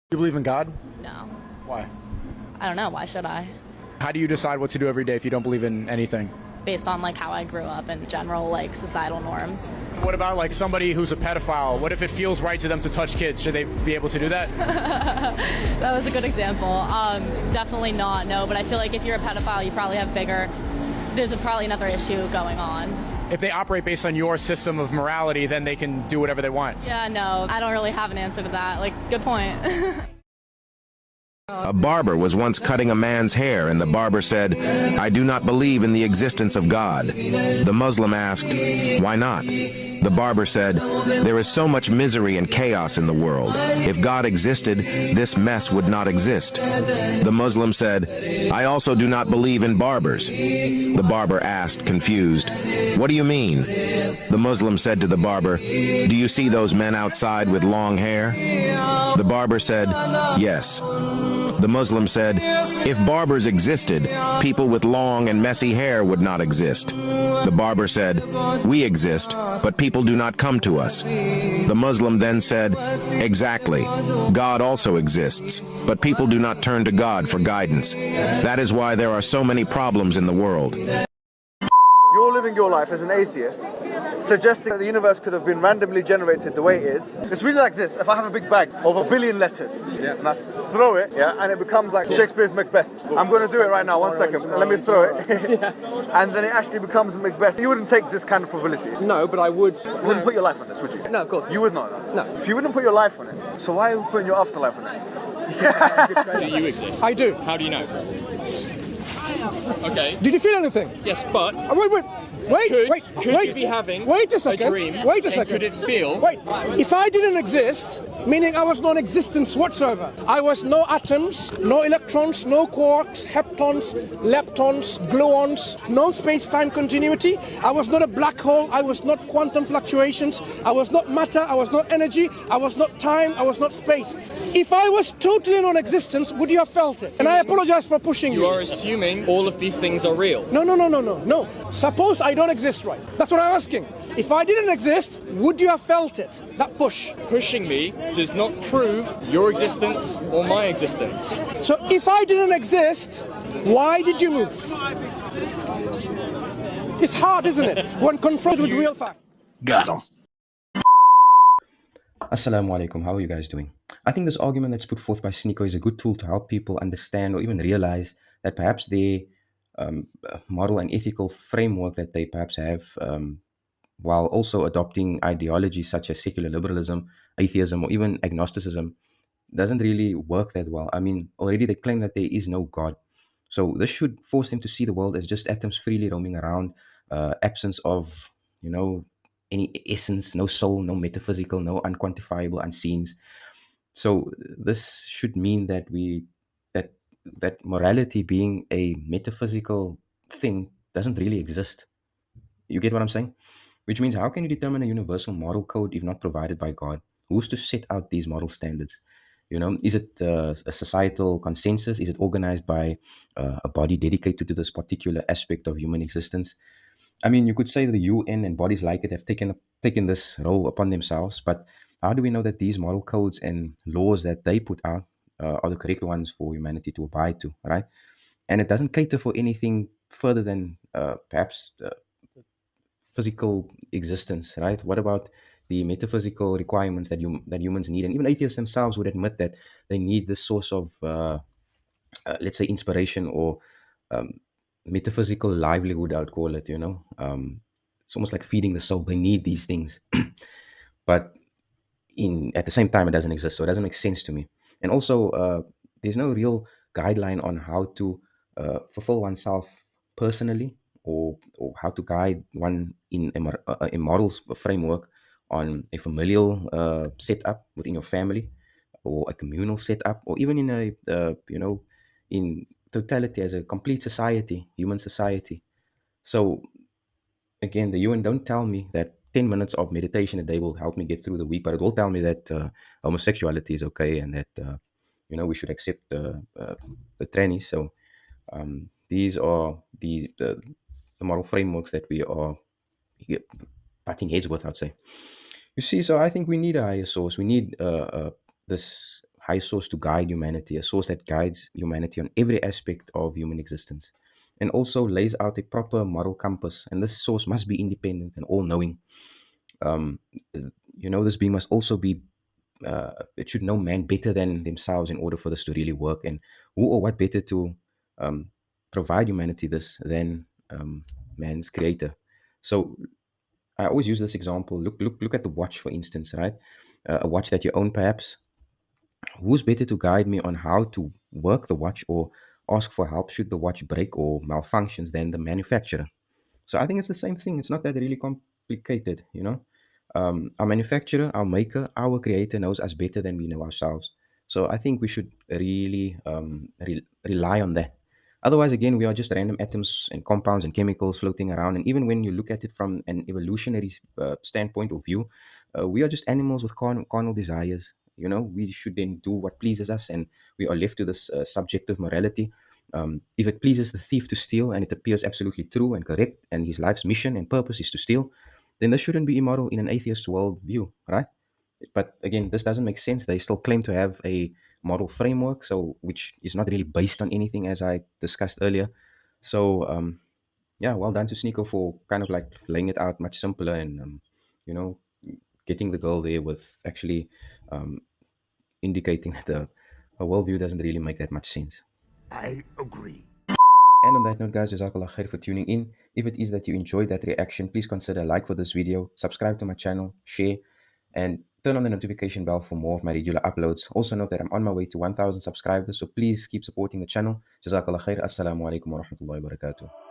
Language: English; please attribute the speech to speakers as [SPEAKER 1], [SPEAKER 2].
[SPEAKER 1] You believe in God?
[SPEAKER 2] No.
[SPEAKER 1] Why?
[SPEAKER 2] I don't know. Why should I?
[SPEAKER 1] How do you decide what to do every day if you don't believe in anything?
[SPEAKER 2] Based on like how I grew up and general like societal norms.
[SPEAKER 1] What about like somebody who's a pedophile? What if it feels right to them to touch kids? Should they be able to do that?
[SPEAKER 2] That was a good example. Definitely not, no. But I feel like if you're a pedophile, you probably have there's probably another issue going on.
[SPEAKER 1] If they operate based on your system of morality, then they can do whatever they want.
[SPEAKER 2] Yeah, no, I don't really have an answer to that. Like, good point.
[SPEAKER 3] A barber was once cutting a man's hair, and the barber said, "I do not believe in the existence of God." The Muslim asked, "Why not?" The barber said, "There is so much misery and chaos in the world. If God existed, this mess would not exist." The Muslim said, "I also do not believe in barbers." The barber asked, confused, "What do you mean?" The Muslim said to the barber, "Do you see those men outside with long hair?" The barber said, "Yes." The Muslim said, "If barbers existed, people with long and messy hair would not exist." The barber said, "We exist, but people do not come to us." The Muslim then said, "Exactly. God also exists, but people do not turn to God for guidance. That is why there are so many problems in the world."
[SPEAKER 4] You're living your life as an atheist, suggesting that the universe could have been randomly generated the way it is. It's really like this. If I have a big bag of 1,000,000,000 letters, and I throw it, and it becomes like Shakespeare's Macbeth. I'm going to do it right now, 1 second. Let me throw it. And then it actually becomes Macbeth. You wouldn't take this kind of probability.
[SPEAKER 5] No, but I would.
[SPEAKER 4] You wouldn't put your life on this, would you?
[SPEAKER 5] No, of course.
[SPEAKER 4] You would not.
[SPEAKER 5] No.
[SPEAKER 4] If you wouldn't put your life on it, so why are you putting your afterlife on it?
[SPEAKER 6] Do you exist?
[SPEAKER 5] I do.
[SPEAKER 6] How do you know? Okay.
[SPEAKER 5] Did you feel anything?
[SPEAKER 6] Yes, but
[SPEAKER 5] Wait,
[SPEAKER 6] you be having
[SPEAKER 5] wait a second.
[SPEAKER 6] a dream?
[SPEAKER 5] Wait a
[SPEAKER 6] and
[SPEAKER 5] second.
[SPEAKER 6] could it feel?
[SPEAKER 5] Wait, if I didn't exist, meaning I was non-existence whatsoever, I was no atoms, no electrons, no quarks, heptons, leptons, gluons, no space-time continuity, I was not a black hole, I was not quantum fluctuations, I was not matter, I was not energy, I was not time, I was not space. If I was totally non-existence, would you have felt it? And I apologize for pushing you.
[SPEAKER 6] You are assuming all of these things are real.
[SPEAKER 5] No. Suppose I don't exist, right? That's what I'm asking. If I didn't exist, would you have felt it? That push.
[SPEAKER 6] Pushing me does not prove your existence or my existence.
[SPEAKER 5] So if I didn't exist, why did you move? It's hard, isn't it? When confronted with real fact.
[SPEAKER 3] Got him.
[SPEAKER 7] Assalamu alaikum, how are you guys doing? I think this argument that's put forth by Sneako is a good tool to help people understand or even realize that perhaps their moral and ethical framework that they perhaps have, while also adopting ideologies such as secular liberalism, atheism, or even agnosticism, doesn't really work that well. I mean, already they claim that there is no God. So this should force them to see the world as just atoms freely roaming around, absence of, any essence, no soul, no metaphysical, no unquantifiable unseens. So this should mean that that morality being a metaphysical thing doesn't really exist. You get what I'm saying? Which means, how can you determine a universal moral code if not provided by God? Who's to set out these moral standards? Is it a societal consensus? Is it organized by a body dedicated to this particular aspect of human existence? I mean, you could say the UN and bodies like it have taken this role upon themselves, but how do we know that these moral codes and laws that they put out are the correct ones for humanity to abide to, right? And it doesn't cater for anything further than perhaps physical existence, right? What about the metaphysical requirements that humans need? And even atheists themselves would admit that they need this source of, let's say, inspiration or metaphysical livelihood, I would call it. It's almost like feeding the soul. They need these things, but at the same time, it doesn't exist, so it doesn't make sense to me. And also, there's no real guideline on how to fulfill oneself personally, or how to guide one in a moral framework on a familial setup within your family, or a communal setup, or even in in totality as a complete society, human society. So again, the UN don't tell me that 10 minutes of meditation a day will help me get through the week, but it will tell me that homosexuality is okay, and that we should accept the trannies. So these are the moral frameworks that we are butting heads with, I'd say. You see, so I think we need a higher source. We need this highest source to guide humanity, a source that guides humanity on every aspect of human existence, and also lays out a proper moral compass. And this source must be independent and all-knowing. Um, this being must also be, it should know man better than themselves in order for this to really work. And who or what better to um, provide humanity this than man's creator? So I always use this example. Look at the watch, for instance, right? A watch that you own, perhaps. Who's better to guide me on how to work the watch or ask for help should the watch break or malfunctions than the manufacturer? So I think it's the same thing. It's not that really complicated. Our manufacturer, our maker, our creator knows us better than we know ourselves. So I think we should really rely on that. Otherwise, again, we are just random atoms and compounds and chemicals floating around. And even when you look at it from an evolutionary standpoint of view, we are just animals with carnal desires. We should then do what pleases us, and we are left to this subjective morality. If it pleases the thief to steal and it appears absolutely true and correct, and his life's mission and purpose is to steal, then this shouldn't be immoral in an atheist worldview, right? But again, this doesn't make sense. They still claim to have a moral framework, so which is not really based on anything, as I discussed earlier. So yeah, well done to Sneako for kind of like laying it out much simpler and you know getting the girl there with actually um, indicating that a worldview doesn't really make that much sense.
[SPEAKER 8] I agree.
[SPEAKER 7] And on that note, guys, Jazakallah khair for tuning in. If it is that you enjoyed that reaction, please consider a like for this video, subscribe to my channel, share, and turn on the notification bell for more of my regular uploads. Also note that I'm on my way to 1,000 subscribers, so please keep supporting the channel. Jazakallah khair. Assalamu alaikum wa rahmatullahi wa barakatuh.